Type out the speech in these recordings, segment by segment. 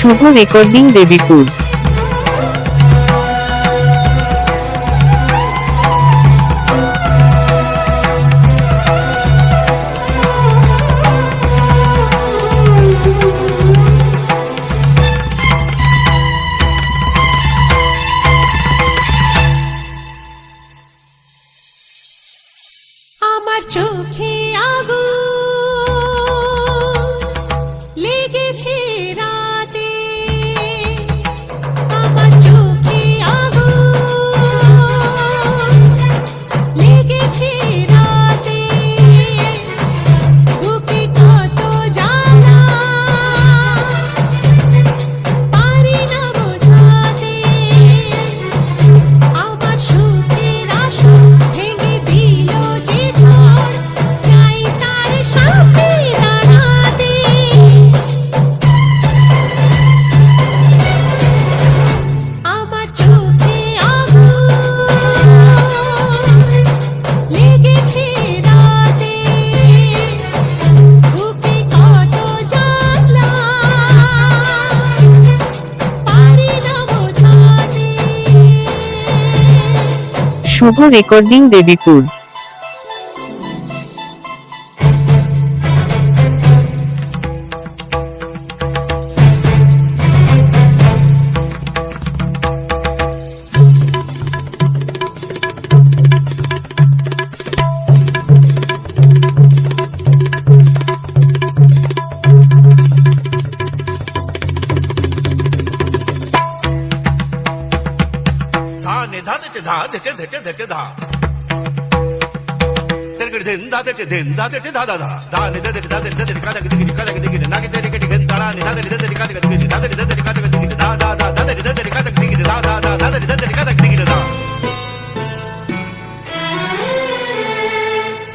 শুভ recording Debipur. আমার চোখে আগুন লেগেছে রাতে, আমার চোখে আগুন লেগেছে রাতে, বুকে কত জ্বালা পারি না বোঝাতে, আমার সুখের আসন ভেঙে দিল যে ঝড়, চাই তার সাথে দাঁড়াতে। আমার চোখে আগুন লেগেছে রাতে, বুকে কত জ্বালা পারি না বোঝাতে। শুভ রেকর্ডিং দেবীপুর।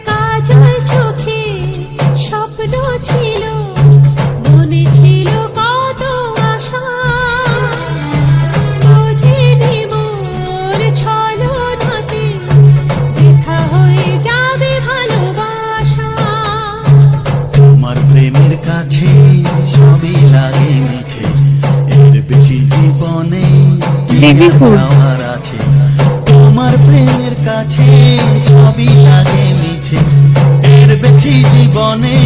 কাজল চোখে স্বপ্ন ছিল, মনে ছিল কত আশা, বুঝিনি মোর ছলনাতে বৃথা হয়ে যাবে ভালোবাসা। তোমার প্রেমের কাছে সবই লাগে মিঠে, এর বেশি জীবনে দেবীপুর। যাওয়ার আছে। তোমার প্রেমের কাছে সবই লাগে মিঠে, এর বেশি জীবনে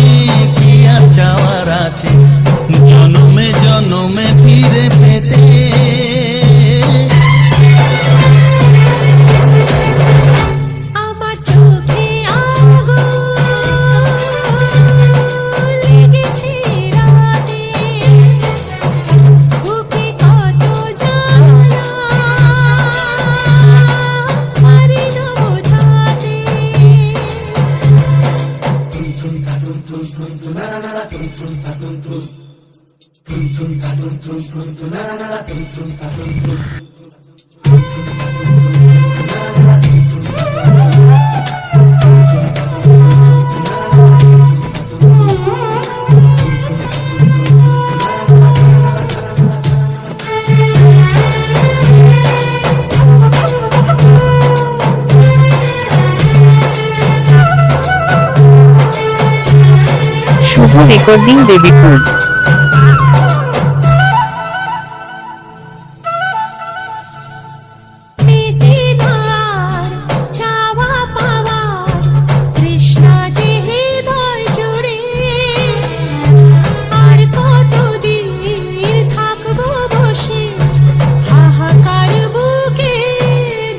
কি আর চাওয়ার আছে, জনমে জনমে ফিরে পেতে। আমার চোখে আগুন লেগেছে রাতে, বুকে কত জ্বালা পারি না বোঝাতে। শুভ রেকর্ডিং দেবীপুর। পেতে না আর চাওয়া পাওয়া, তৃষ্ণা যে হৃদয় জুড়ে, আর কতদিন থাকবো বসে হাহাকার বুকে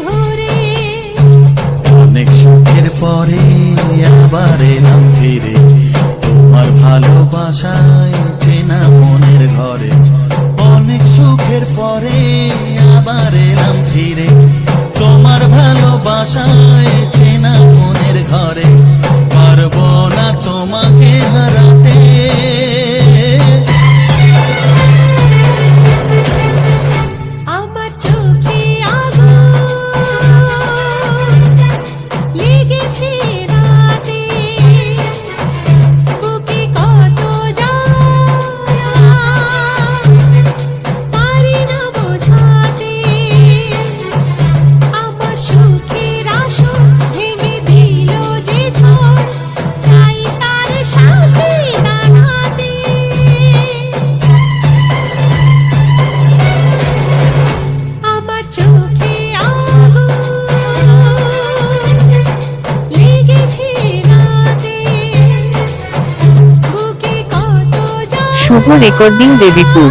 ধরে। অনেক সুখের পরে আবার এলাম ফিরে, তোমার ভালোবাসায় চেনা মনের ঘরে। অনেক সুখের পরে আবার এলাম ফিরে, তোমার ভালোবাসায় চেনা মনের ঘরে। পারবো না তোমাকে হারাতে। আমার চোখে আগুন লেগেছে রাতে, বুকে কত জ্বালা পারি না বোঝাতে, আমার সুখের আসন শুভ রেকর্ডিং দেবীপুর